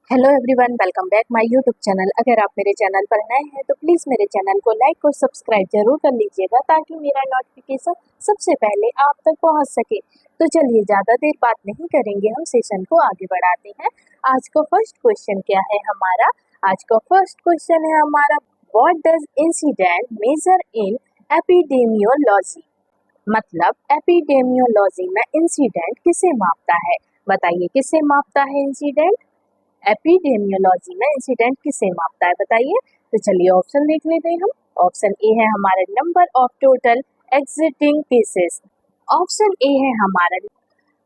Hello everyone, welcome back my YouTube channel. अगर आप मेरे चैनल पर नए हैं तो प्लीज़ मेरे चैनल को लाइक और सब्सक्राइब जरूर कर लीजिएगा ताकि मेरा नोटिफिकेशन सबसे पहले आप तक पहुंच सके। तो चलिए ज़्यादा देर बात नहीं करेंगे, हम सेशन को आगे बढ़ाते हैं। आज का फर्स्ट क्वेश्चन क्या है हमारा? आज का फर्स्ट क्वेश्चन है हमारा, what does incident measure in epidemiology? मतलब एपिडेमियोलॉजी में इंसिडेंट किसे मापता है? बताइए किसे मापता है इंसिडेंट? एपिडेमियोलॉजी में इंसिडेंट किसे मापता है बताइए। तो चलिए ऑप्शन देख लेते हैं हम। ऑप्शन ए है हमारा number of total existing cases. Option A है हमारा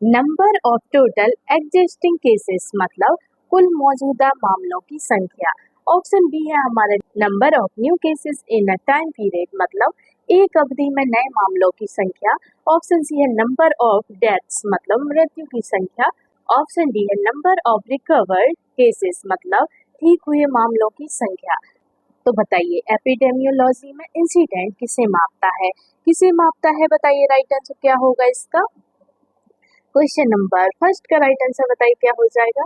number of total existing cases मतलब कुल मौजूदा मामलों की संख्या। ऑप्शन बी है हमारा number of new cases in a time period मतलब एक अवधि में नए मामलों की संख्या। ऑप्शन सी है नंबर ऑफ डेथ्स मतलब मृत्यु की संख्या। ऑप्शन डी है नंबर ऑफ रिकवर्ड केसेस मतलब ठीक हुए मामलों की संख्या। तो बताइए एपिडेमियोलॉजी में इंसिडेंट किसे मापता है? किसे मापता है बताइए, राइट आंसर क्या होगा इसका? क्वेश्चन नंबर फर्स्ट का राइट आंसर बताइए क्या हो जाएगा।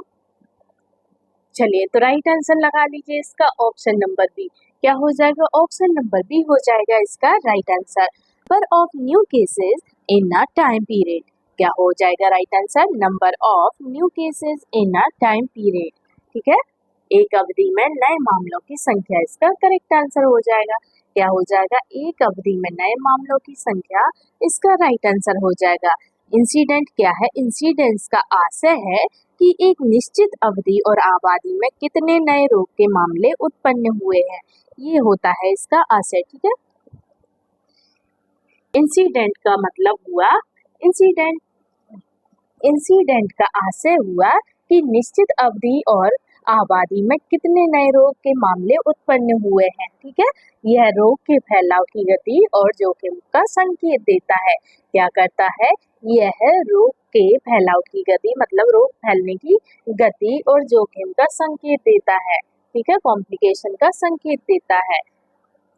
चलिए तो राइट आंसर लगा लीजिए इसका, ऑप्शन नंबर बी। क्या हो जाएगा? ऑप्शन नंबर बी हो जाएगा इसका राइट आंसर। पर of new cases in a time period क्या हो जाएगा right answer? Number of new cases in a time period. ठीक है, एक अवधि में नए मामलों की संख्या इसका करेक्ट आंसर हो जाएगा। क्या हो जाएगा? एक अवधि में नए मामलों की संख्या इसका राइट आंसर हो जाएगा। इंसिडेंट क्या है? इंसिडेंस का आशय है कि एक निश्चित अवधि और आबादी में कितने नए रोग के मामले उत्पन्न हुए हैं, ये होता है इसका आशय। ठीक है, इंसिडेंट का मतलब हुआ इंसिडेंट इंसिडेंट का आशय हुआ कि निश्चित अवधि और आबादी में कितने नए रोग के मामले उत्पन्न हुए हैं। ठीक है, यह रोग के फैलाव की गति और जोखिम का संकेत देता है। क्या करता है? यह रोग के फैलाव की गति मतलब रोग फैलने की गति और जोखिम का संकेत देता है। ठीक है, कॉम्प्लिकेशन का संकेत देता है।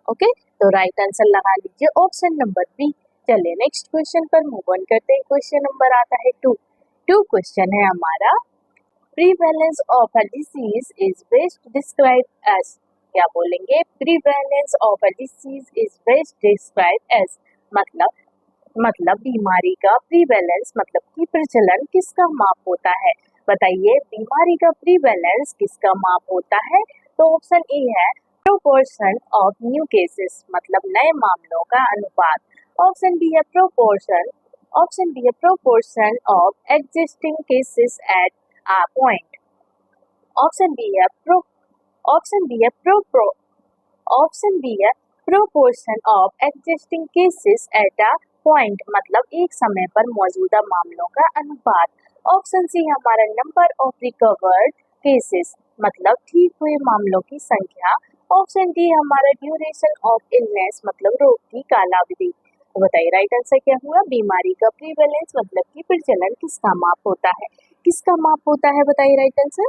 ओके, तो राइट आंसर लगा लीजिए ऑप्शन नंबर बी। चलिए नेक्स्ट क्वेश्चन पर मूव ऑन करते हैं। क्वेश्चन नंबर आता है टू क्वेश्चन है हमारा, prevalence of a disease is best describe as. क्या बोलेंगे? Prevalence of a disease is best describe as मतलब बीमारी का प्रीवेलेंस मतलब कि प्रचलन किसका माप होता है? बताइए बीमारी का प्रीवेलेंस किसका माप होता है? तो ऑप्शन ए है प्रोपोर्शन ऑफ न्यू केसेस मतलब नए मामलों का अनुपात। ऑप्शन बी है proportion of existing cases at a point. Option B है प्रो ऑप्शन बी है प्रो प्रो ऑप्शन बी है proportion of existing cases at a point मतलब एक समय पर मौजूदा मामलों का अनुपात। ऑप्शन सी हमारा नंबर ऑफ रिकवर्ड केसेस मतलब ठीक हुए मामलों की संख्या। ऑप्शन डी हमारा ड्यूरेशन ऑफ इलनेस मतलब रोग की कालावधि। तो बताइए राइट आंसर क्या हुआ? बीमारी का प्रीवेलेंस मतलब कि प्रचलन किसका माप होता है? किसका माप होता है बताइए राइट आंसर?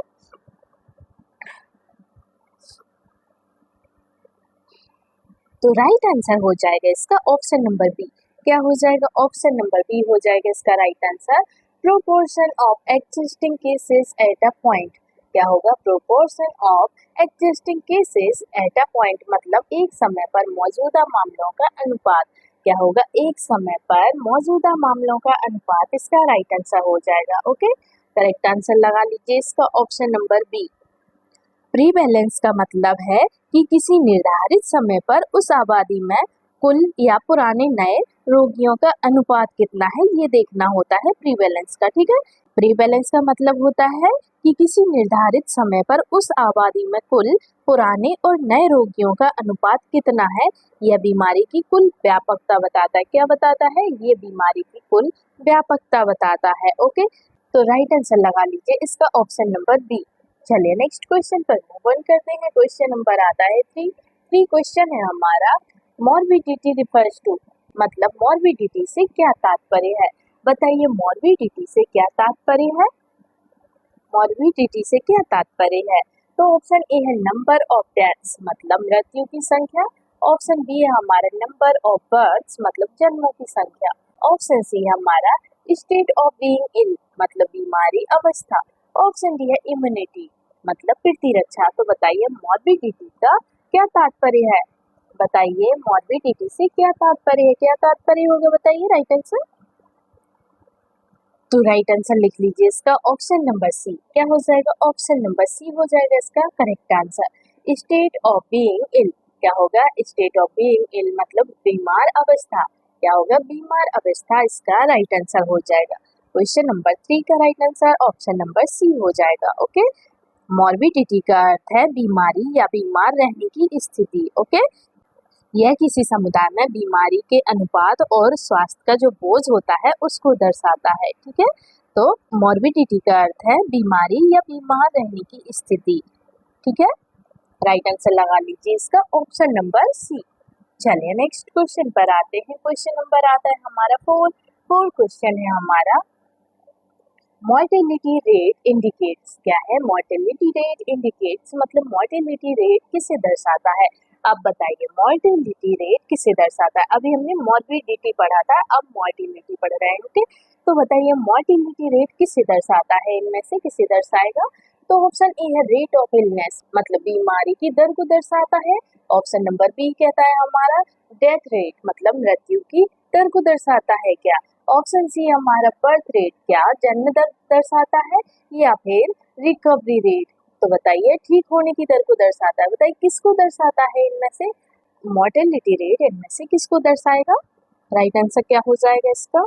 तो राइट आंसर हो जाएगा इसका ऑप्शन नंबर बी। क्या हो जाएगा? ऑप्शन नंबर बी हो जाएगा इसका right answer, proportion of existing cases at a point. क्या होगा? Proportion of existing cases at a point मतलब एक समय पर मौजूदा मामलों का अनुपात। क्या होगा? एक समय पर मौजूदा मामलों का अनुपात इसका राइट आंसर हो जाएगा। ओके, करेक्ट आंसर लगा लीजिए इसका ऑप्शन नंबर बी। प्रीवैलेंस का मतलब है कि किसी निर्धारित समय पर उस आबादी में कुल या पुराने नए रोगियों का अनुपात कितना है, ये देखना होता है प्रीवैलेंस का। ठीक है, प्रीवैलेंस का मतलब होता है कि किसी निर्धारित समय पर उस आबादी में कुल पुराने और नए रोगियों का अनुपात कितना है, यह बीमारी की कुल व्यापकता बताता है। क्या बताता है? ये बीमारी की कुल व्यापकता बताता है। ओके, तो राइट आंसर लगा लीजिए इसका ऑप्शन नंबर बी। चलिए नेक्स्ट क्वेश्चन पर मूव ऑन करते हैं। क्वेश्चन नंबर आता है थ्री क्वेश्चन है हमारा, मॉर्बिडिटी रिफर्स टू मतलब मॉर्बिडिटी से क्या तात्पर्य है? बताइए मॉर्बिडिटी से क्या तात्पर्य है? मॉर्बिडिटी से क्या तात्पर्य है? तो ऑप्शन ए है नंबर ऑफ डेथ्स मतलब मृत्यु की संख्या। ऑप्शन बी है हमारा नंबर ऑफ बर्थ्स मतलब जन्मों की संख्या। ऑप्शन सी है हमारा स्टेट ऑफ बीइंग इल मतलब बीमारी अवस्था। ऑप्शन डी है इम्यूनिटी मतलब प्रतिरक्षा। तो बताइए मॉर्बिडिटी का क्या तात्पर्य है? बताइए मॉर्बिडिटी से क्या तात्पर्य है? क्या तात्पर्य होगा बताइए राइट आंसर। तो राइट आंसर लिख लीजिए इसका ऑप्शन नंबर सी। क्या हो जाएगा? ऑप्शन नंबर सी हो जाएगा इसका correct answer. State of being ill क्या होगा? स्टेट ऑफ बीइंग इल मतलब बीमार अवस्था। क्या होगा? बीमार अवस्था इसका राइट आंसर हो जाएगा। क्वेश्चन नंबर 3 का right answer option number C हो जाएगा। ओके, मॉर्बिडिटी का अर्थ है बीमारी या बीमार रहने की स्थिति। ओके, यह किसी समुदाय में बीमारी के अनुपात और स्वास्थ्य का जो बोझ होता है उसको दर्शाता है। ठीक है, तो मॉर्बिडिटी का अर्थ है बीमारी या बीमार रहने की स्थिति। ठीक है, राइट आंसर लगा लीजिए इसका ऑप्शन नंबर सी। चलिए नेक्स्ट क्वेश्चन पर आते हैं। क्वेश्चन नंबर आता है हमारा 4 क्वेश्चन है हमारा। मोर्टेलिटी रेट इंडिकेट्स क्या है? मोर्टेलिटी रेट इंडिकेट्स मतलब मोर्टेलिटी रेट किसे दर्शाता है? अब बताइए मोर्टेलिटी रेट किसे दर्शाता है? अभी हमने मॉर्बिडिटी पढ़ा था, अब मोर्टेलिटी पढ़ रहे हैं। ओके, तो बताइए मोर्टेलिटी रेट किसे दर्शाता है? इनमें से किसे दर्शाएगा? तो ऑप्शन ए है रेट ऑफ इलनेस मतलब बीमारी की दर को दर्शाता है। ऑप्शन नंबर बी कहता है हमारा डेथ रेट मतलब मृत्यु की दर को दर्शाता है क्या? ऑप्शन सी हमारा बर्थ रेट क्या जन्म दर दर्शाता है, या फिर रिकवरी रेट। तो बताइए ठीक होने की दर को दर्शाता है। बताइए किसको दर्शाता है इनमें से? मोर्टेलिटी रेट इनमें से किसको दर्शाएगा? राइट आंसर क्या हो जाएगा इसका?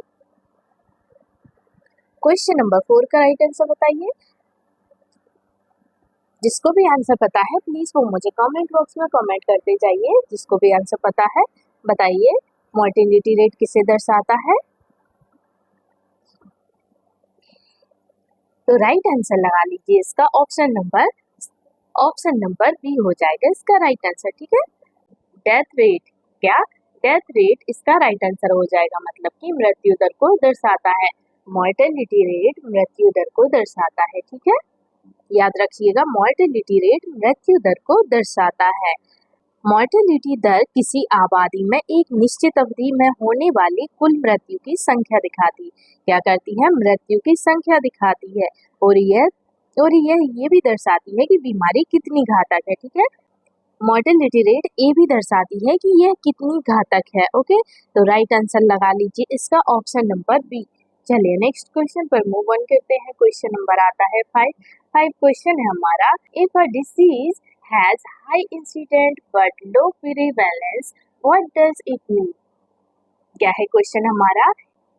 क्वेश्चन नंबर 4 का राइट आंसर बताइए। जिसको भी आंसर पता है प्लीज वो मुझे कमेंट बॉक्स में कमेंट करते जाइए। जिसको भी आंसर पता है बताइए मोर्टेलिटी रेट किसे दर्शाता है? तो राइट आंसर लगा लीजिए इसका ऑप्शन नंबर बी हो जाएगा इसका राइट आंसर। ठीक है, डेथ रेट क्या? डेथ रेट इसका राइट आंसर हो जाएगा मतलब कि मृत्यु दर को दर्शाता है। मोर्टेलिटी रेट मृत्यु दर को दर्शाता है। ठीक है, याद रखिएगा मोर्टेलिटी रेट मृत्यु दर को दर्शाता है। मोर्टेलिटी दर किसी आबादी में एक निश्चित अवधि में होने वाली कुल मृत्यु की संख्या दिखाती क्या करती है? मृत्यु की संख्या दिखाती है। और यह भी दर्शाती है कि बीमारी कितनी घातक है। ठीक है, मोर्टेलिटी रेट ये भी दर्शाती है कि यह कितनी घातक है। ओके, तो राइट आंसर लगा लीजिए इसका ऑप्शन नंबर बी। चलिए नेक्स्ट क्वेश्चन पर मूव ऑन करते हैं। क्वेश्चन नंबर आता है 5 क्वेश्चन है हमारा। If a disease has high incident but low prevalence, what does it mean? क्या है क्वेश्चन हमारा?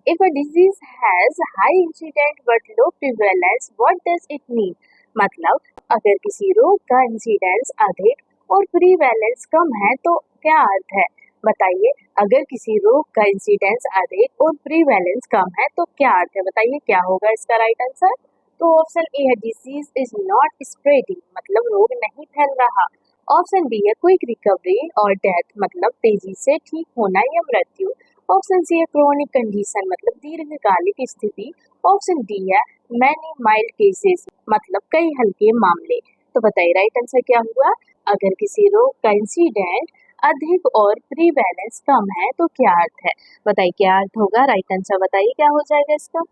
If a disease has high incident but low prevalence, what does it mean? मतलब अगर किसी रोग का इंसिडेंस अधिक और प्रीवैलेंस कम है तो क्या अर्थ है? बताइए अगर किसी रोग का इंसिडेंस अधिक और प्रीवैलेंस कम है तो क्या अर्थ है? बताइए क्या होगा इसका राइट आंसर? तो ऑप्शन ए है डिसीज इज नॉट स्प्रेडिंग मतलब रोग नहीं फैल रहा। ऑप्शन बी है क्विक रिकवरी और डेथ मतलब तेजी से ठीक होना या मृत्यु। ऑप्शन सी है क्रोनिक कंडीशन मतलब दीर्घकालिक स्थिति। ऑप्शन डी है मैनी माइल्ड केसेस मतलब कई हल्के मामले। तो बताइए राइट आंसर क्या हुआ? अगर किसी रोग का इंसिडेंट अधिक और प्रीवैलेंस कम है तो क्या अर्थ है? बताइए क्या अर्थ होगा? राइट आंसर बताइए क्या हो जाएगा इसका?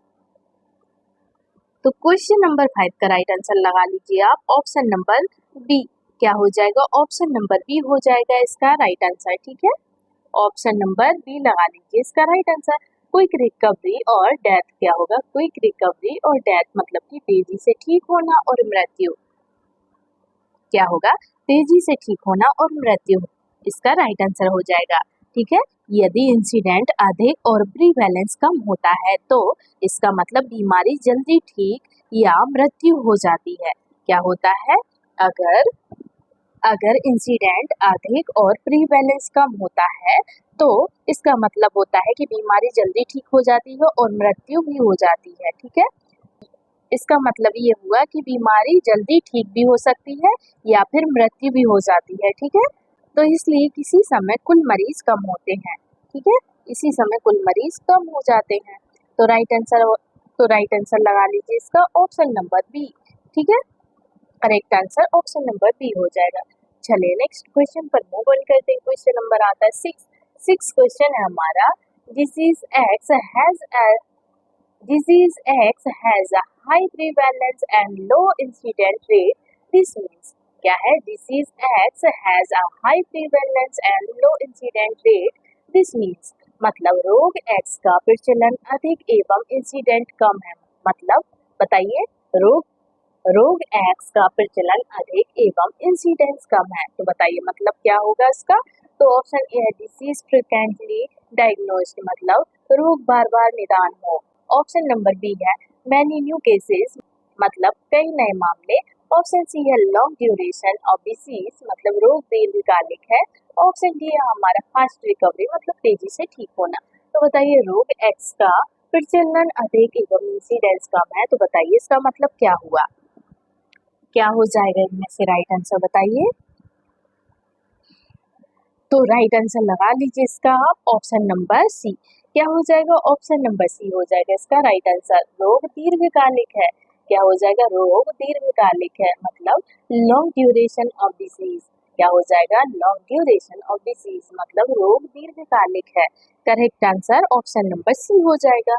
तो क्वेश्चन नंबर 5 का राइट आंसर लगा लीजिए आप ऑप्शन नंबर बी। क्या हो जाएगा? ऑप्शन नंबर बी हो जाएगा इसका राइट आंसर। ठीक है, ऑप्शन नंबर बी लगा लीजिए इसका राइट आंसर। क्विक रिकवरी और डेथ क्या होगा? क्विक रिकवरी और डेथ मतलब कि तेजी से ठीक होना और मृत्यु। क्या होगा? तेजी से ठीक होना और मृत्यु इसका राइट आंसर हो जाएगा। ठीक है, यदि इंसिडेंट अधिक और प्रीवैलेंस कम होता है तो इसका मतलब बीमारी जल्दी ठीक या मृत्यु हो जाती है। क्या होता है? अगर इंसिडेंट अधिक और प्रीवैलेंस कम होता है तो इसका मतलब होता है कि बीमारी जल्दी ठीक हो जाती है और मृत्यु भी हो जाती है। ठीक है, इसका मतलब ये हुआ कि बीमारी जल्दी ठीक भी हो सकती है या फिर मृत्यु भी हो जाती है। ठीक है, तो इसलिए किसी समय कुल मरीज कम होते हैं। ठीक है, इसी समय कुल मरीज कम हो जाते हैं। तो राइट आंसर लगा लीजिए इसका ऑप्शन नंबर बी। ठीक है, correct answer option number B हो जाएगा। चलिए नेक्स्ट क्वेश्चन पर मूव ऑन करते हैं। क्वेश्चन नंबर आता है 6 क्वेश्चन है हमारा। Disease x has a high prevalence and low incident rate this means क्या है, disease x has a high prevalence and low incident rate. This means मतलब रोग एक्स का प्रचलन अधिक एवं इंसिडेंट कम है। मतलब बताइए, रोग रोग एक्स का प्रचलन अधिक एवं इंसिडेंस कम है, तो बताइए मतलब क्या होगा इसका। तो ऑप्शन ए है डिसीज फ्रिक्वेंटली डायग्नोस्ड, मतलब रोग बार बार निदान हो। ऑप्शन नंबर बी है मैनी न्यू केसेस, मतलब कई नए मामले। ऑप्शन सी है लॉन्ग ड्यूरेशन ऑफ डिसीज, मतलब रोग दीर्घकालिक है। ऑप्शन डी है हमारा फास्ट रिकवरी, मतलब तेजी से ठीक होना। तो बताइए रोग एक्स का प्रचलन अधिक एवं इंसिडेंस कम है, तो बताइए इसका मतलब क्या हुआ, क्या हो जाएगा इनमें से राइट आंसर बताइए। तो राइट आंसर लगा लीजिए इसका आप ऑप्शन नंबर सी। क्या हो जाएगा, ऑप्शन नंबर सी हो जाएगा इसका राइट आंसर। रोग दीर्घकालिक है, क्या हो जाएगा, रोग दीर्घकालिक है, मतलब लॉन्ग ड्यूरेशन ऑफ डिसीज। क्या हो जाएगा, लॉन्ग ड्यूरेशन ऑफ डिसीज, मतलब रोग दीर्घकालिक है। Correct answer option number C हो जाएगा।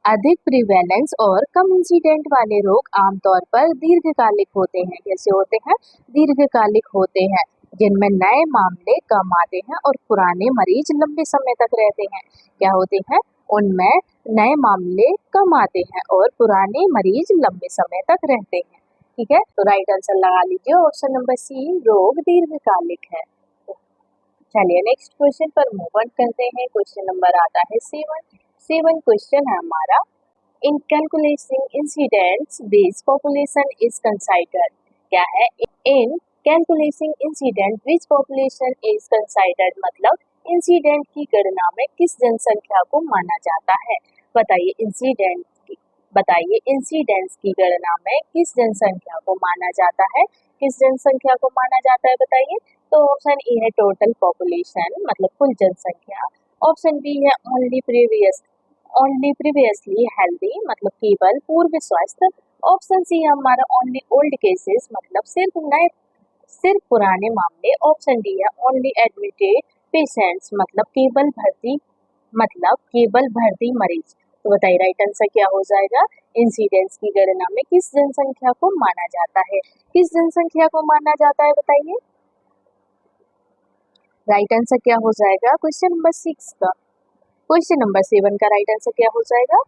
अधिक प्रिवेलेंस और कम इंसिडेंट वाले रोग आमतौर पर दीर्घकालिक होते हैं। कैसे होते हैं, दीर्घकालिक होते हैं, जिनमें नए मामले कम आते हैं और पुराने मरीज लंबे समय तक रहते हैं। क्या होते हैं, उनमें नए मामले कम आते हैं और पुराने मरीज लंबे समय तक रहते हैं। ठीक है, तो राइट आंसर लगा लीजिए ऑप्शन नंबर सी, रोग दीर्घकालिक है। चलिए नेक्स्ट क्वेश्चन पर मूव ऑन करते हैं। क्वेश्चन नंबर आता है 7 क्वेश्चन है हमारा। इन calculating incidents base population is considered, क्या है, इन calculating incident base population is considered, मतलब इंसिडेंट की गणना में किस जनसंख्या को माना जाता है। बताइए इंसिडेंट्स की गणना में किस जनसंख्या को माना जाता है, किस जनसंख्या को माना जाता है बताइए। तो ऑप्शन ए है टोटल पॉपुलेशन, मतलब कुल जनसंख्या। ऑप्शन बी है ओनली प्रीवियसली हेल्दी, मतलब केवल पूर्व स्वस्थ। ऑप्शन सी है हमारा ओनली ओल्ड केसेस, मतलब सिर्फ पुराने मामले। ऑप्शन डी है ओनली एडमिटेड पेशेंट्स, मतलब केवल भर्ती मरीज। तो बताइए राइट आंसर क्या हो जाएगा। इंसिडेंस की गणना में किस जनसंख्या को माना जाता है, किस जनसंख्या को माना जाता है बताइए। राइट आंसर क्या हो जाएगा क्वेश्चन नंबर 6 का। क्वेश्चन नंबर 7 का राइट आंसर क्या हो जाएगा।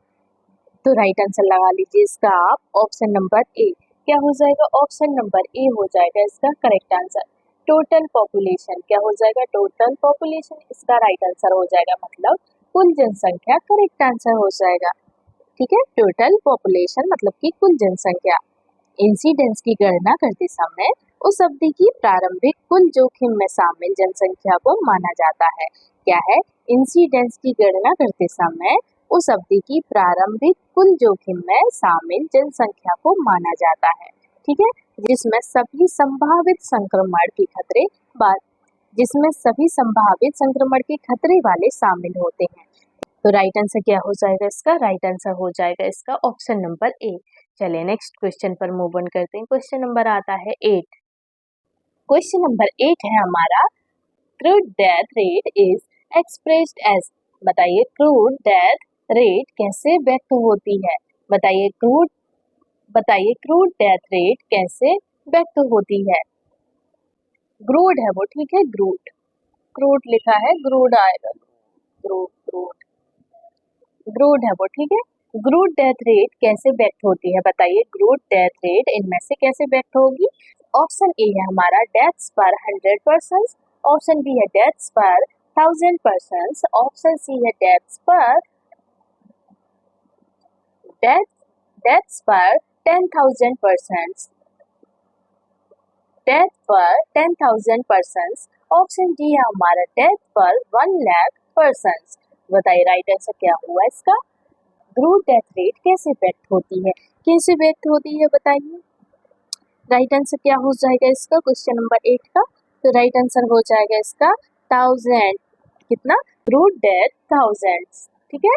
तो राइट आंसर लगा लीजिए इसका आप ऑप्शन नंबर ए। क्या हो जाएगा, ऑप्शन नंबर ए हो जाएगा इसका करेक्ट आंसर। टोटल पॉपुलेशन, क्या हो जाएगा, टोटल पॉपुलेशन इसका राइट आंसर हो जाएगा, मतलब कुल जनसंख्या करेक्ट आंसर हो जाएगा। ठीक है, टोटल पॉपुलेशन मतलब कि कुल जनसंख्या। इंसिडेंस की गणना करते समय उस अवधि की प्रारंभिक कुल जोखिम में शामिल जनसंख्या को माना जाता है। क्या है, इंसिडेंस की गणना करते समय उस अवधि की प्रारंभिक कुल जोखिम में शामिल जनसंख्या को माना जाता है। ठीक है, जिसमें सभी संभावित संक्रमण के खतरे वाले शामिल होते हैं। तो राइट आंसर क्या हो जाएगा इसका, राइट आंसर हो जाएगा इसका ऑप्शन नंबर ए। चलिए नेक्स्ट क्वेश्चन पर मूव ऑन करते हैं। क्वेश्चन नंबर आता है 8। क्वेश्चन नंबर 8 है हमारा, crude death rate is expressed as, बताइए क्रूड डेथ रेट कैसे व्यक्त होती है। बताइए क्रूड डेथ रेट कैसे व्यक्त होती है। ग्रूड है वो, ठीक है, क्रूड लिखा है, ग्रूड आएगा, ग्रूड है वो, ठीक है। ग्रूड डेथ रेट कैसे व्यक्त होती है बताइए, ग्रूड डेथ रेट इनमें से कैसे व्यक्त होगी। ऑप्शन ए है हमारा डेथ्स पर 100%, ऑप्शन बी है डेथ्स पर 1000%, ऑप्शन सी है डेथ्स पर 10,000%, डेथ पर 10,000%, ऑप्शन डी है हमारा डेथ पर 1,00,000%। बताइए राइट आंसर क्या हुआ इसका। ग्रूड डेथ रेट कैसे व्यक्त होती है, कैसे व्यक्त होती है बताइए। राइट आंसर क्या हो जाएगा इसका क्वेश्चन नंबर 8 का। तो राइट आंसर हो जाएगा इसका 1000, कितना, ग्रूड डेथ 1000, ठीक है,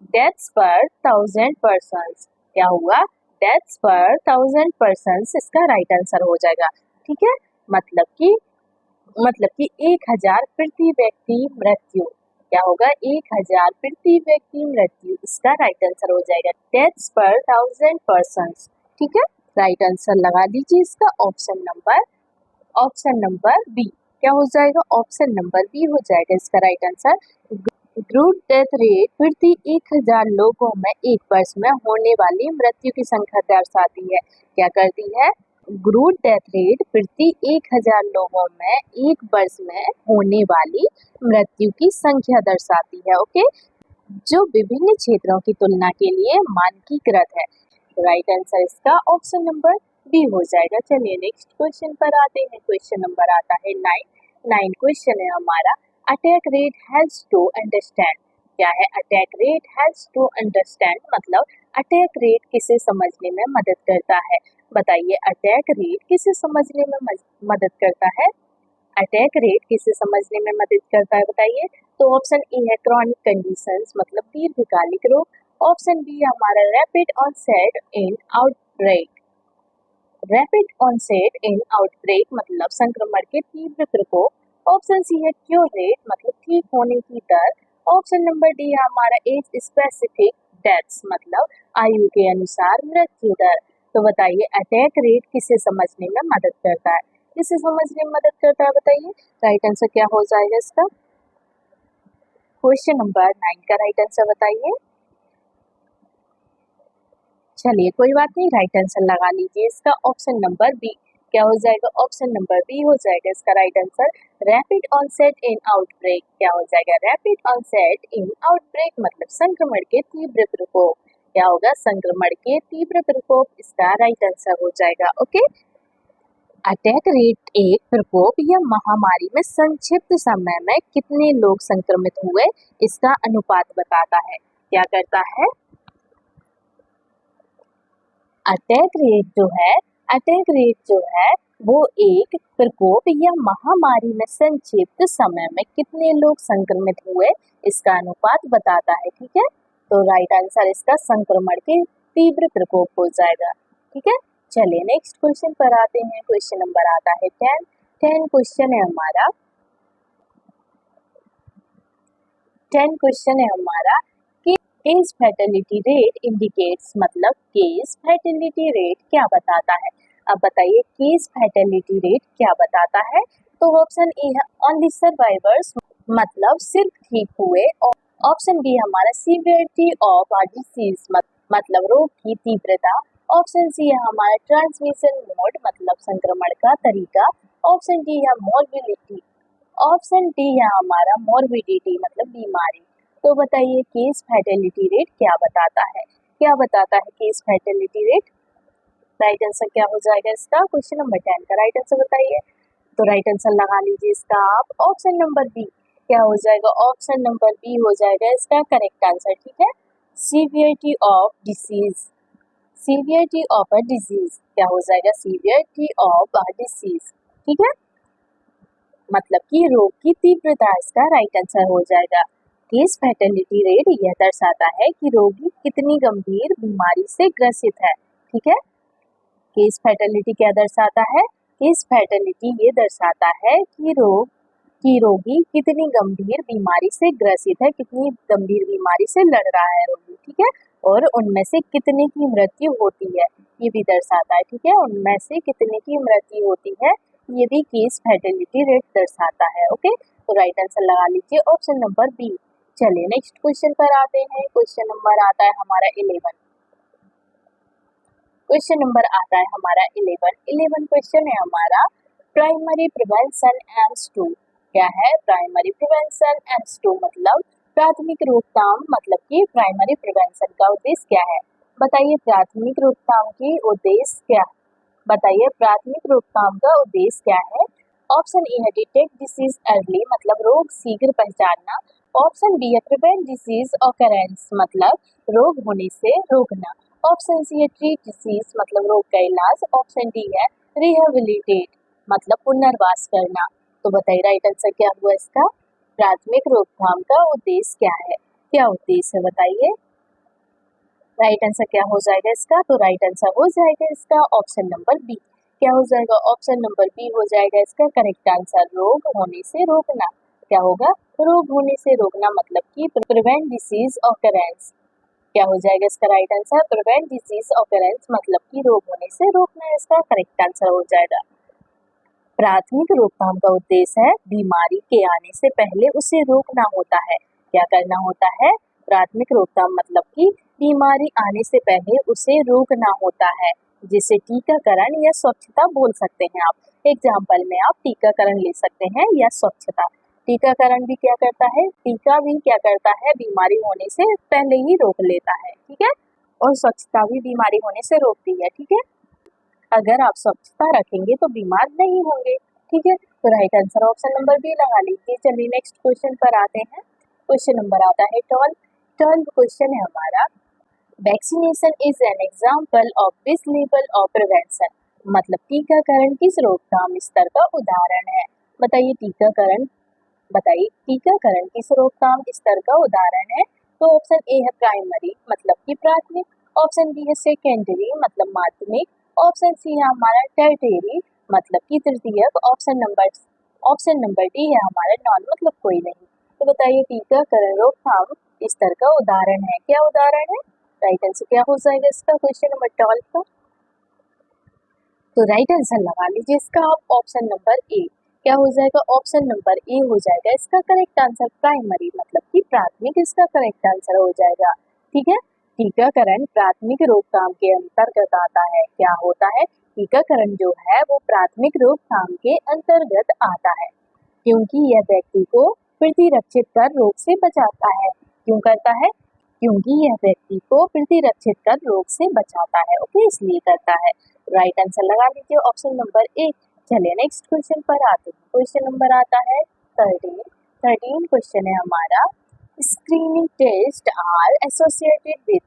डेथ्स पर 1000%, क्या हुआ, डेथ्स पर 1000% इसका राइट आंसर हो जाएगा। ठीक है, मतलब कि 1000 प्रति व्यक्ति मृत्यु, क्या होगा, 1000 प्रति व्यक्ति मृत्यु इसका राइट आंसर हो जाएगा, डेथ्स पर 1000%। ठीक है, राइट आंसर लगा दीजिए इसका ऑप्शन नंबर बी। क्या हो जाएगा? ऑप्शन नंबर बी हो जाएगा इसका right answer. Group death rate प्रति 1000 लोगों में एक वर्ष में होने वाली मृत्यु की संख्या दर्शाती है। क्या करती है? ग्रुप डेथ रेट प्रति 1000 लोगों में एक वर्ष में होने वाली मृत्यु की संख्या दर्शाती है। ओके, जो विभिन्न क्षेत्रों की तुलना के लिए मानकीकृत है। राइट आंसर इसका ऑप्शन नंबर बी हो जाएगा। चलिए नेक्स्ट क्वेश्चन पर आते हैं। क्वेश्चन नंबर आता है 9 क्वेश्चन है हमारा। Attack rate helps to understand. क्या है? Attack rate helps to understand मतलब अटैक रेट किसे समझने में मदद करता है? बताइए, अटैक रेट किसे समझने में मदद करता है? अटैक रेट किसे समझने में मदद करता है बताइए। तो ऑप्शन ए है क्रॉनिक कंडीशंस मतलब दीर्घकालिक रोग। ऑप्शन बी है हमारा रैपिड ऑनसेट इन आउटब्रेक। रैपिड ऑनसेट इन आउटब्रेक मतलब संक्रमण के तीव्र प्रकोप। ऑप्शन सी है क्योर रेट मतलब ठीक होने की दर। ऑप्शन नंबर डी है हमारा एज स्पेसिफिक डेथ्स मतलब आयु के अनुसार मृत्यु दर। तो बताइए, अटैक रेट किसे समझने में मदद करता है? किसे समझने में मदद करता है बताइए। राइट आंसर क्या हो जाएगा इसका? क्वेश्चन नंबर 9 का राइट आंसर बताइए। चलिए कोई बात नहीं, राइट आंसर लगा लीजिए इसका ऑप्शन नंबर बी। क्या हो जाएगा? ऑप्शन नंबर बी हो जाएगा इसका राइट आंसर। रैपिड ऑनसेट इन आउटब्रेक। क्या हो जाएगा? रैपिड ऑनसेट इन आउटब्रेक मतलब संक्रमण के तीव्र प्रकोप। क्या होगा? संक्रमण के तीव्र प्रकोप इसका राइट आंसर हो जाएगा। ओके, अटैक रेट एक प्रकोप या महामारी में संक्षिप्त समय में कितने लोग संक्रमित हुए इसका अनुपात बताता है। क्या करता है? अटैक रेट जो है वो एक प्रकोप या महामारी में संक्षिप्त समय में कितने लोग संक्रमित हुए इसका अनुपात बताता है। ठीक है, तो राइट आंसर इसका संक्रमण के तीव्र प्रकोप हो जाएगा। ठीक है, चलिए नेक्स्ट क्वेश्चन पर आते हैं। क्वेश्चन नंबर आता है 10 क्वेश्चन है हमारा। 10 क्वेश्चन है हमारा कि केस फैटेलिटी रेट इंडिकेट्स मतलब केस फैटेलिटी रेट क्या बताता है। अब बताइए, केस फैटेलिटी रेट क्या बताता है। तो ऑप्शन ए है ओनली सर्वाइवर्स मतलब सिर्फ ठीक हुए। और ऑप्शन बी हमारा सीवियरिटी ऑफ डिसीज मतलब रोग की तीव्रता। ऑप्शन सी है हमारा ट्रांसमिशन मोड मतलब संक्रमण का तरीका। ऑप्शन डी है मॉर्बिलिटी। ऑप्शन डी है हमारा मॉर्बिडिटी मतलब बीमारी। तो बताइए, केस फैटेलिटी रेट क्या बताता है? क्या बताता है case fatality rate? Right answer क्या हो जाएगा इसका? क्वेश्चन नंबर 10 का राइट आंसर बताइए। तो राइट आंसर लगा लीजिए इसका आप ऑप्शन नंबर बी। क्या हो जाएगा? ऑप्शन नंबर बी हो जाएगा इसका करेक्ट आंसर। ठीक है, severity of disease. Severity of a disease क्या हो जाएगा? Severity of a disease. ठीक है, मतलब कि रोग की तीव्रता इसका राइट आंसर हो जाएगा। केस फैटेलिटी रेट यह दर्शाता है कि रोगी कितनी गंभीर बीमारी से ग्रसित है। ठीक है, केस फैटेलिटी क्या दर्शाता है? केस फैटेलिटी ये दर्शाता है कि रोगी कितनी गंभीर बीमारी से ग्रसित है, कितनी गंभीर बीमारी से लड़ रहा है रोगी। ठीक है, और उनमें से कितने की मृत्यु होती है ये भी दर्शाता है। ठीक है, उनमें से कितने की मृत्यु होती है ये भी केस फैटेलिटी रेट दर्शाता है। ओके, तो राइट आंसर लगा लीजिए ऑप्शन नंबर बी। चलिए नेक्स्ट क्वेश्चन पर आते हैं। क्वेश्चन नंबर आता है हमारा 11। क्वेश्चन नंबर आता है हमारा 11 क्वेश्चन है हमारा प्राइमरी प्रिवेंशन एम्स 2। क्या है? प्राइमरी प्रिवेंशन एम्स 2 मतलब प्राथमिक रोकथाम मतलब कि प्राइमरी प्रिवेंशन का उद्देश्य क्या है। बताइए, प्राथमिक रोकथाम की उद्देश्य क्या? बताइए, प्राथमिक रोकथाम का उद्देश्य क्या है। ऑप्शन ए है डिटेक्ट डिसीज अर्ली मतलब रोग शीघ्र पहचानना। ऑप्शन बी है प्रिवेंट डिसीज ऑकरेंस मतलब रोग होने से रोकना। ऑप्शन सी है ट्रीट डिसीज मतलब रोग का इलाज। ऑप्शन डी है रिहेबिलिटेट मतलब पुनर्वास करना। तो बताइए राइट आंसर क्या हुआ इसका? प्राथमिक रोकथाम का उद्देश्य क्या है? क्या उद्देश्य है बताइए। राइट आंसर क्या हो जाएगा इसका? तो राइट आंसर हो जाएगा इसका ऑप्शन नंबर बी। क्या हो जाएगा? ऑप्शन नंबर बी हो जाएगा इसका करेक्ट आंसर। रोग होने से रोकना। क्या होगा? रोग होने से रोकना मतलब कि प्रिवेंट डिसीज ऑकरेंस। क्या हो जाएगा इसका right answer? Prevent disease occurrence मतलब कि रोग होने से रोकना इसका करेक्ट आंसर हो जाएगा। प्राथमिक रोकथाम का उद्देश्य है बीमारी के आने से पहले उसे रोकना होता है। क्या करना होता है? प्राथमिक रोकथाम मतलब कि बीमारी आने से पहले उसे रोकना होता है, जिसे टीकाकरण या स्वच्छता बोल सकते हैं आप। एग्जाम्पल में आप टीकाकरण ले सकते हैं या स्वच्छता। टीकाकरण भी क्या करता है? टीका भी क्या करता है? बीमारी होने से पहले ही रोक लेता है, ठीक है। और स्वच्छता भी बीमारी होने से रोकती है, ठीक है। अगर आप स्वच्छता रखेंगे तो बीमार नहीं होंगे, ठीक है। तो right answer option number B लगा लीजिए। चलिए नेक्स्ट क्वेश्चन पर आते हैं। क्वेश्चन नंबर आता है 12 क्वेश्चन है हमारा। Vaccination is an example of this level of prevention मतलब टीकाकरण किस रोकथाम स्तर का उदाहरण है? बताइए टीकाकरण किस रोकथाम स्तर का उदाहरण है? तो ऑप्शन ए है प्राइमरी मतलब कि प्राथमिक, ऑप्शन बी है सेकेंडरी मतलब माध्यमिक, ऑप्शन सी है हमारा टर्टियरी मतलब कि तृतीयक, ऑप्शन नंबर डी है हमारा नॉन मतलब कोई नहीं। तो बताइए टीकाकरण रोकथाम स्तर का उदाहरण है, क्या उदाहरण है? राइट आंसर क्या हो जाएगा इसका क्वेश्चन नंबर 12 का? तो राइट आंसर लगा लीजिए इसका आप ऑप्शन नंबर ए। क्या हो जाएगा? ऑप्शन नंबर ए हो जाएगा इसका करेक्ट आंसर। प्राइमरी मतलब कि प्राथमिक इसका करेक्ट आंसर हो जाएगा, ठीक है। टीकाकरण प्राथमिक रोकथाम के अंतर्गत आता है। क्या होता है? टीकाकरण जो है वो प्राथमिक रोकथाम के अंतर्गत आता है, क्योंकि यह व्यक्ति को प्रतिरक्षित कर रोग से बचाता है। क्यों करता है? क्योंकि यह व्यक्ति को प्रतिरक्षित कर रोग से बचाता है, ओके, इसलिए करता है। राइट आंसर लगा लीजिए ऑप्शन नंबर ए। चलिए नेक्स्ट क्वेश्चन पर आते हैं। क्वेश्चन नंबर आता है 13 क्वेश्चन है हमारा। Screening test are associated with,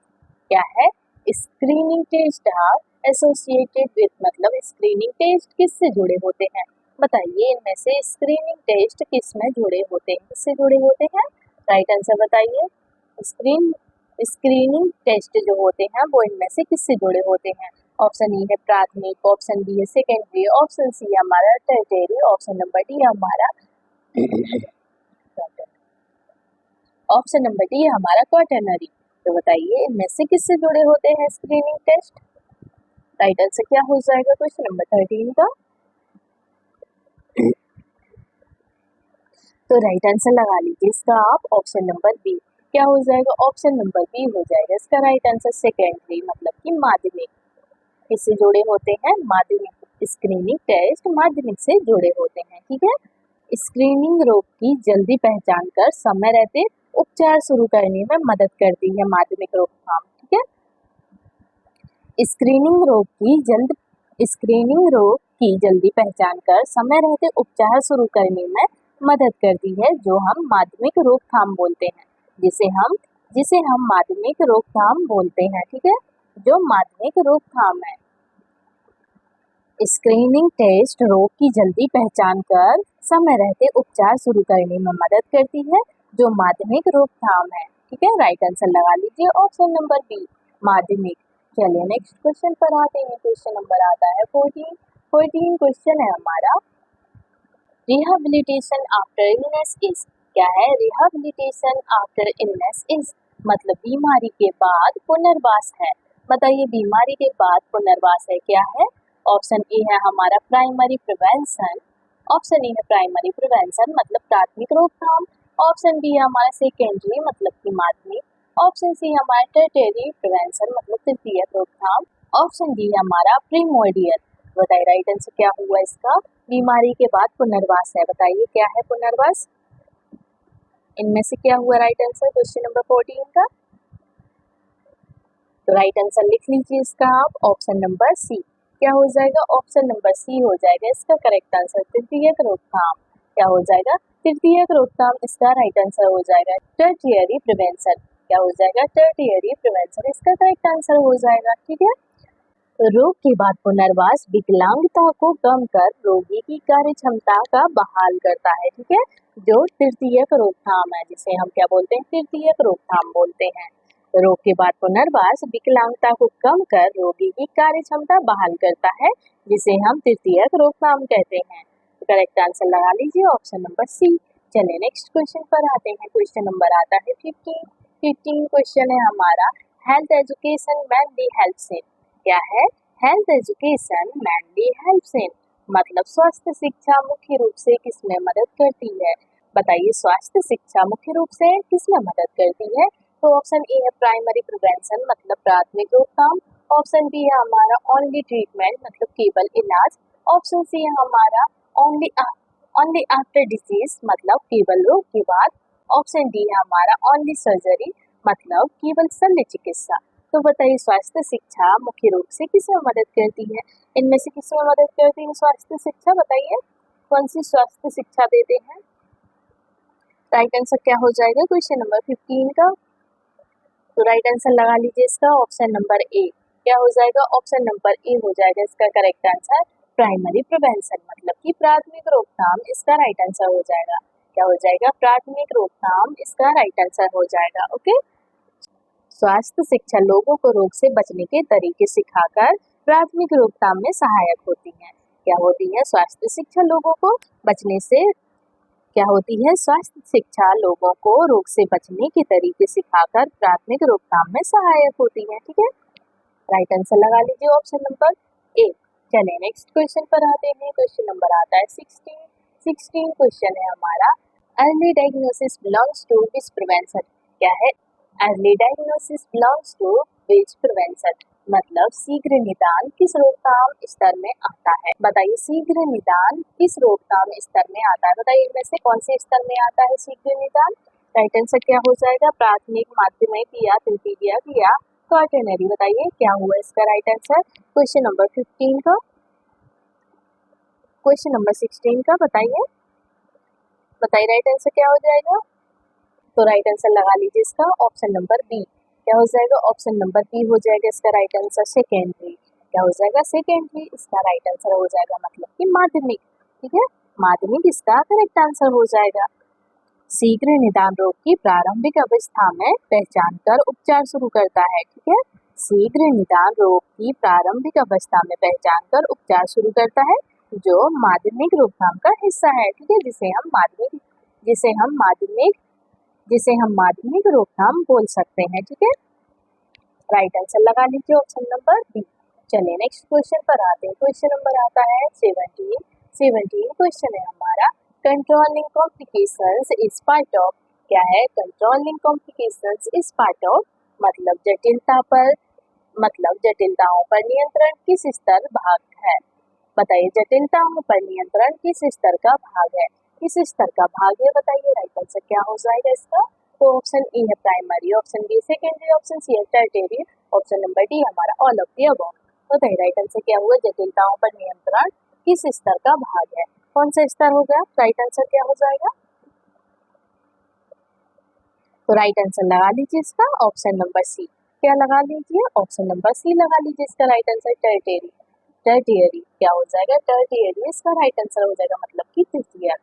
क्या है? Screening test are associated with मतलब स्क्रीनिंग टेस्ट किससे जुड़े होते हैं? बताइए इनमें से स्क्रीनिंग टेस्ट किस में जुड़े होते हैं, किससे जुड़े होते हैं? राइट आंसर बताइए। स्क्रीनिंग टेस्ट जो होते हैं वो इनमें से किससे जुड़े होते हैं? ऑप्शन ई है प्राथमिक, ऑप्शन बी है सेकेंडरी, ऑप्शन सी है हमारा टर्टियरी, ऑप्शन नंबर डी है हमारा ऑप्शन नंबर डी है हमारा क्वाटरनरी। तो बताइए इनमें से किससे जुड़े होते हैं स्क्रीनिंग टेस्ट? राइट आंसर क्या हो जाएगा क्वेश्चन नंबर 13 का? तो राइट आंसर लगा लीजिए इसका आप ऑप्शन नंबर बी। क्या हो जाएगा? ऑप्शन नंबर बी हो जाएगा इसका राइट आंसर। सेकेंडरी मतलब कि माध्यमिक किससे जुड़े होते हैं? माध्यमिक। स्क्रीनिंग टेस्ट माध्यमिक से जुड़े होते हैं, ठीक है। स्क्रीनिंग रोग की जल्दी पहचान कर समय रहते उपचार शुरू करने में मदद करती है माध्यमिक रोकथाम, ठीक है। स्क्रीनिंग रोग की जल्दी पहचान कर समय रहते उपचार शुरू करने में मदद करती है, जो हम माध्यमिक रोकथाम बोलते हैं, जिसे हम माध्यमिक रोकथाम बोलते हैं, ठीक है, जो माध्यमिक रोकथाम है। स्क्रीनिंग टेस्ट रोग की जल्दी पहचान कर समय रहते उपचार शुरू करने में मदद करती है, जो माध्यमिक रोकथाम है, ठीक है। राइट आंसर लगा लीजिए ऑप्शन नंबर बी, माध्यमिक। चलिए नेक्स्ट क्वेश्चन पर आते हैं। क्वेश्चन नंबर आता है 14 क्वेश्चन है हमारा। रिहैबिलिटेशन आफ्टर इलनेस इज, क्या है? रिहैबिलिटेशन आफ्टर इलनेस इज मतलब बीमारी के बाद पुनर्वास है। बताइए बीमारी के बाद पुनर्वास है, क्या है? ऑप्शन ए है हमारा प्राइमरी प्रिवेंशन, ऑप्शन ए है प्राइमरी प्रिवेंशन मतलब प्राथमिक रोकथाम, ऑप्शन बी है हमारा सेकेंडरी मतलब कि माध्यमिक, ऑप्शन सी है हमारा टर्टियरी प्रिवेंशन मतलब तृतीयक रोकथाम, ऑप्शन डी है हमारा प्रीमोर्डियल। बताइए राइट आंसर क्या हुआ इसका? बीमारी के बाद पुनर्वास है। बताइए क्या है पुनर्वास? इनमें से क्या हुआ राइट आंसर क्वेश्चन नंबर 14 का? तो राइट आंसर लिख लीजिए इसका आप ऑप्शन नंबर सी। क्या हो जाएगा? ऑप्शन नंबर सी हो जाएगा इसका करेक्ट आंसर। तृतीयक रोकथाम क्या हो जाएगा? तृतीयक रोकथाम इसका राइट आंसर हो जाएगा। टर्टियरी प्रिवेंशन क्या हो जाएगा? टर्टियरी प्रिवेंशन इसका करेक्ट आंसर हो जाएगा, ठीक है। रोग के बाद पुनर्वास विकलांगता को कम कर रोगी की कार्य क्षमता का बहाल करता है, ठीक है, जो तृतीयक रोकथाम है, जिसे हम क्या बोलते हैं? तृतीयक रोकथाम बोलते हैं। रोग के बाद पुनर्वास विकलांगता को कम कर रोगी की कार्य क्षमता बहाल करता है, जिसे हम तृतीयक रोकथाम कहते हैं। करेक्ट आंसर लगा लीजिए ऑप्शन नंबर सी। चलिए नेक्स्ट क्वेश्चन पर आते हैं। क्वेश्चन नंबर आता है 15 क्वेश्चन है हमारा। Health education mainly helps in. क्या है? Health education mainly helps in, मतलब स्वास्थ्य शिक्षा मुख्य रूप से किसमें मदद करती है? बताइए, स्वास्थ्य शिक्षा मुख्य रूप से किसमें मदद करती है? तो ऑप्शन ए है प्राइमरी प्रिवेंशन, मतलब प्राथमिक रोकथाम। ऑप्शन बी है हमारा ओनली ट्रीटमेंट, मतलब केवल इलाज। ऑप्शन सी है हमारा ओनली आफ्टर डिसीज, मतलब केवल रोग के बाद। ऑप्शन डी है हमारा ओनली सर्जरी, मतलब केवल शल्य चिकित्सा। तो बताइए, स्वास्थ्य शिक्षा मुख्य रूप से किसमें मदद करती है? इनमें से किसमें मदद करती है स्वास्थ्य शिक्षा? बताइए, कौन सी स्वास्थ्य शिक्षा देते हैं? राइट आंसर क्या हो जाएगा क्वेश्चन नंबर 15 का? तो राइट आंसर लगा लीजिए इसका ऑप्शन नंबर ए। क्या हो जाएगा? ऑप्शन नंबर ए हो जाएगा इसका करेक्ट आंसर, प्राइमरी प्रिवेंशन, मतलब कि प्राथमिक रोकथाम इसका राइट आंसर हो जाएगा। क्या हो जाएगा? प्राथमिक रोकथाम इसका राइट आंसर हो जाएगा। ओके, स्वास्थ्य शिक्षा लोगों को रोग से बचने के तरीके सिखाकर प्राथमिक रोकथाम में सहायक होती है। क्या होती है? स्वास्थ्य शिक्षा लोगों को बचने से क्या होती है? स्वास्थ्य शिक्षा लोगों को रोग से बचने के तरीके सिखाकर प्राथमिक रोकथाम में सहायक होती है। ठीक है, राइट आंसर लगा लीजिए ऑप्शन नंबर ए। चलिए नेक्स्ट क्वेश्चन पर आते हैं। क्वेश्चन नंबर आता है 16 क्वेश्चन है हमारा, early diagnosis belongs to which prevention. क्या है? Early diagnosis belongs to which prevention, मतलब शीघ्र निदान किस रोकथाम स्तर में आता है? बताइए, शीघ्र निदान किस रोकथाम स्तर में आता है? बताइए, इनमें से कौन से स्तर में आता है शीघ्र निदान? राइट आंसर क्या हो जाएगा? प्राथमिक, माध्यमिक या तृतीयक या क्वार्टरनरी। बताइए क्या हुआ इसका राइट आंसर क्वेश्चन नंबर 15 का? क्वेश्चन नंबर 16 का बताइए राइट आंसर क्या हो जाएगा? तो राइट आंसर लगा लीजिए इसका ऑप्शन नंबर बी। क्या हो जाएगा? ऑप्शन नंबर बी हो जाएगा इसका राइट आंसर, सेकेंडरी। क्या हो जाएगा? सेकेंडरी इसका राइट आंसर हो जाएगा, मतलब कि माध्यमिक। ठीक है, माध्यमिक इसका करेक्ट आंसर हो जाएगा। शीघ्र निदान रोग की प्रारंभिक अवस्था में पहचान कर उपचार शुरू करता है। ठीक है, शीघ्र निदान रोग की प्रारंभिक अवस्था में पहचान कर उपचार शुरू करता है, जो माध्यमिक रोकथाम का हिस्सा है। ठीक है, जिसे हम माध्यमिक रोकथाम बोल सकते हैं। ठीक है, राइट आंसर लगा लीजिए ऑप्शन नंबर बी। चलिए नेक्स्ट क्वेश्चन पर आते हैं। क्वेश्चन नंबर आता है 17 क्वेश्चन है हमारा, controlling complications is part of. क्या है? Controlling complications is part of, मतलब जटिलताओं पर नियंत्रण किस स्तर भाग है? बताइए, जटिलताओं पर नियंत्रण किस स्तर का भाग है? किस स्तर का भाग है? बताइए, राइट आंसर क्या हो जाएगा इसका? तो ऑप्शन ए है primary, option B secondary, option C है टर्टियरी, ऑप्शन नंबर डी हमारा ऑल ऑफ द अबव। बताइए, राइट आंसर क्या हुआ? जटिलताओं पर नियंत्रण किस स्तर का भाग है? कौन सा स्तर होगा? राइट आंसर क्या हो जाएगा? तो राइट आंसर लगा लीजिए इसका ऑप्शन नंबर सी। क्या लगा लीजिए? ऑप्शन नंबर सी लगा लीजिए इसका राइट आंसर, टर्टियरी। क्या हो जाएगा? टर्टियरी इसका राइट आंसर हो जाएगा, मतलब कि तृतीयक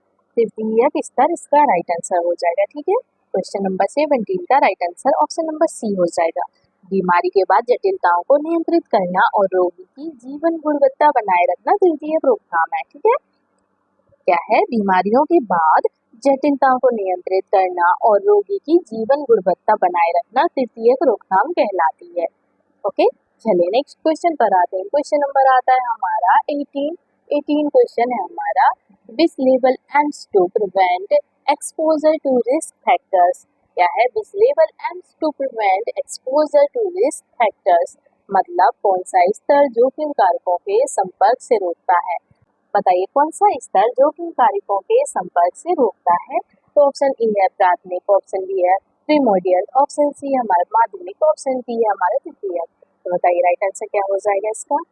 स्तर इसका राइट आंसर हो जाएगा। ठीक है, क्वेश्चन नंबर 17 का right answer option number C हो जाएगा। बीमारी के बाद जटिलताओं को नियंत्रित करना और रोगी की जीवन गुणवत्ता बनाए रखना तृतीयक रोकथाम है। ठीक है, क्या है? बीमारियों के बाद जटिलताओं को नियंत्रित करना और रोगी की जीवन गुणवत्ता बनाए रखना तृतीयक रोकथाम कहलाती है। ओके, चलिए नेक्स्ट क्वेश्चन पर आते हैं। क्वेश्चन नंबर आता है हमारा 18 क्वेश्चन है हमारा, which level aims to prevent exposure to risk factors. क्या है? Which level aims to prevent exposure to risk factors, मतलब कौन सा स्तर जोखिम कारकों के संपर्क से रोकता है? बताइए, कौन सा स्तर जोखिम कारकों के संपर्क से रोकता है? तो ऑप्शन ए है प्राथमिक, ऑप्शन बी है प्रीमोडियल, ऑप्शन सी है हमारा माध्यमिक, ऑप्शन डी है हमारा तृतीयक। तो बताइए, राइट आंसर क्या हो जाएगा इसका?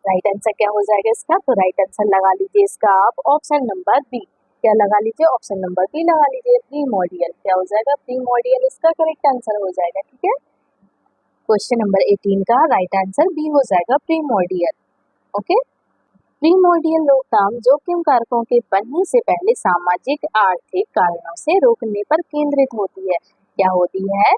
राइट आंसर क्या हो जाएगा इसका? तो राइट आंसर लगा लीजिए इसका आप ऑप्शन नंबर बी। क्या लगा लीजिए? ऑप्शन नंबर बी लगा लीजिए, प्रीमोडियल। क्या हो जाएगा? प्रीमोडियल इसका करेक्ट आंसर हो जाएगा। ठीक है, क्वेश्चन नंबर 18 का राइट आंसर बी हो जाएगा, प्रीमोडियल। ओके, प्रीमोडियल रोकथाम जोखिम कारकों के बनने से पहले सामाजिक आर्थिक कारणों से रोकने पर केंद्रित होती है। क्या होती है?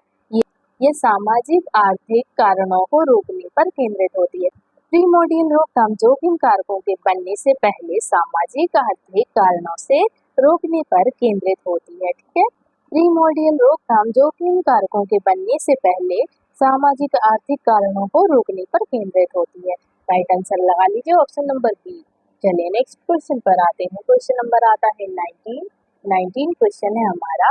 ये सामाजिक आर्थिक कारणों को रोकने पर केंद्रित होती है। प्रीमोडियल रोकथाम जोखिम कारकों के बनने से पहले सामाजिक आर्थिक कारणों से रोकने पर केंद्रित होती है। ठीक है, प्रीमोर्डियल रोकथाम जोखिम कारकों के बनने से पहले सामाजिक आर्थिक कारणों को रोकने पर केंद्रित होती है। राइट आंसर लगा लीजिए ऑप्शन नंबर बी। चलिए नेक्स्ट क्वेश्चन पर आते हैं। क्वेश्चन नंबर आता है 19 क्वेश्चन है हमारा।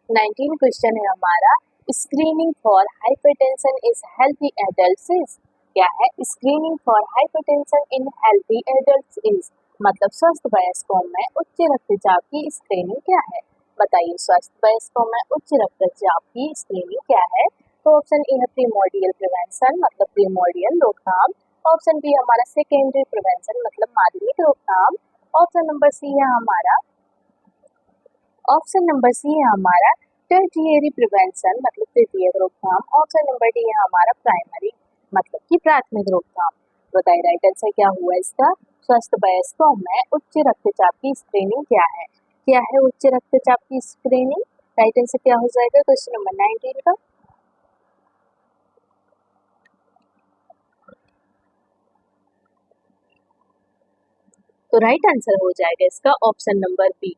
19 क्वेश्चन है हमारा, screening for hypertension is healthy adults is. क्या है screening for hypertension in healthy adults is, मतलब स्वस्थ वयस्कों में उच्च रक्तचाप की स्क्रीनिंग क्या है। बताइए स्वस्थ वयस्कों में उच्च रक्तचाप की स्क्रीनिंग क्या है। तो ऑप्शन ए है प्रीमोर्डियल प्रिवेंशन, मतलब प्रीमोर्डियल रोकथाम। ऑप्शन बी हमारा सेकेंडरी प्रिवेंशन, मतलब माध्यमिक रोकथाम। ऑप्शन नंबर सी है हमारा टर्टियरी प्रिवेंशन, मतलब तृतीयक रोकथाम। ऑप्शन नंबर डी है हमारा प्राइमरी, मतलब कि प्राथमिक रोकथाम। बताइए राइट आंसर क्या हुआ इसका। स्वस्थ वयस्कों में उच्च रक्तचाप की स्क्रीनिंग क्या है। क्या है उच्च रक्तचाप की स्क्रीनिंग। राइट आंसर क्या हो जाएगा क्वेश्चन नंबर 19 का। तो राइट आंसर हो जाएगा इसका ऑप्शन नंबर बी।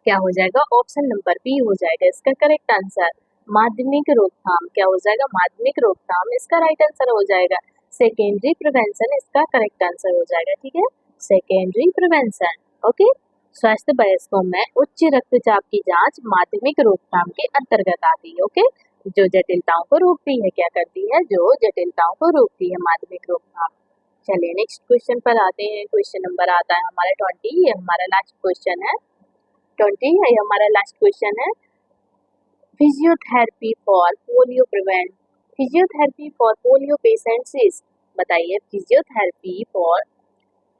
क्या हो जाएगा ऑप्शन नंबर बी हो जाएगा इसका करेक्ट आंसर। माध्यमिक रोकथाम क्या हो जाएगा, माध्यमिक रोकथाम इसका राइट आंसर हो जाएगा। सेकेंडरी प्रिवेंशन इसका करेक्ट आंसर हो जाएगा। ठीक है, सेकेंडरी प्रिवेंशन। ओके, स्वास्थ्य वयस्कों में उच्च रक्तचाप की जांच माध्यमिक रोकथाम के अंतर्गत आती है। ओके, जो जटिलताओं को रोकती है, क्या करती है, जो जटिलताओं को रोकती है माध्यमिक रोकथाम। चलिए नेक्स्ट क्वेश्चन पर आते हैं। क्वेश्चन नंबर आता है हमारा 20, ये हमारा लास्ट क्वेश्चन है। 20 है हमारा लास्ट क्वेश्चन है। Physiotherapy for polio prevent, physiotherapy for polio patients is. बताइए फिजियोथेरेपी फॉर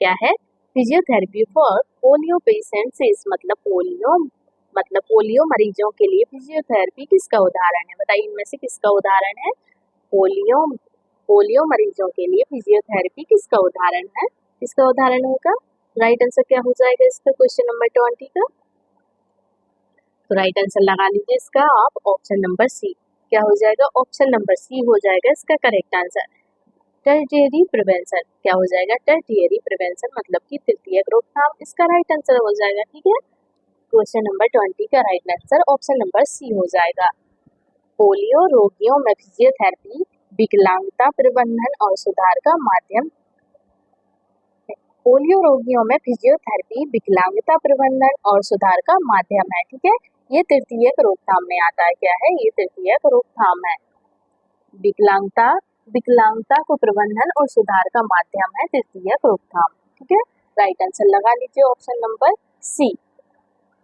क्या है, physiotherapy for polio patients is, मतलब पोलियो मरीजों के लिए फिजियोथेरेपी किसका उदाहरण है। बताइए इनमें से किसका उदाहरण है। पोलियो पोलियो मरीजों के लिए फिजियोथेरेपी किसका उदाहरण है, किसका उदाहरण होगा। राइट आंसर क्या हो जाएगा इसका क्वेश्चन नंबर 20 का। तो राइट आंसर लगा लीजिए इसका आप ऑप्शन नंबर सी। क्या हो जाएगा ऑप्शन नंबर सी हो जाएगा इसका करेक्ट आंसर। टर्टियरी प्रिवेंशन क्या हो जाएगा, टर्टियरी प्रिवेंशन मतलब कि तृतीयक रोकथाम, इसका राइट आंसर हो जाएगा। ठीक है, क्वेश्चन नंबर 20 का right answer option number C हो जाएगा। पोलियो रोगियों में फिजियोथेरेपी विकलांगता प्रबंधन और सुधार का माध्यम। पोलियो रोगियों में फिजियोथेरेपी विकलांगता प्रबंधन और सुधार का माध्यम है। ठीक है, ये तृतीयक रोकथाम में आता है। क्या है, ये तृतीयक रोकथाम है। विकलांगता को प्रबंधन और सुधार का माध्यम है तृतीयक रोकथाम। ठीक है, राइट आंसर लगा लीजिए ऑप्शन नंबर सी।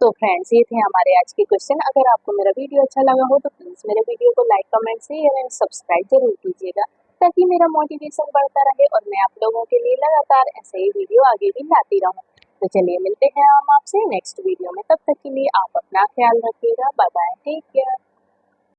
तो फ्रेंड्स ये थे हमारे आज के क्वेश्चन। अगर आपको मेरा वीडियो अच्छा लगा हो तो प्लीज मेरे वीडियो को like, comment, share and subscribe जरूर कीजिएगा, ताकि मेरा मोटिवेशन बढ़ता रहे और मैं आप लोगों के लिए लगातार ऐसे ही वीडियो आगे भी लाती रहूं। तो चलिए मिलते हैं हम आपसे नेक्स्ट वीडियो में, तब तक के लिए आप अपना ख्याल रखिएगा। Bye bye, take care.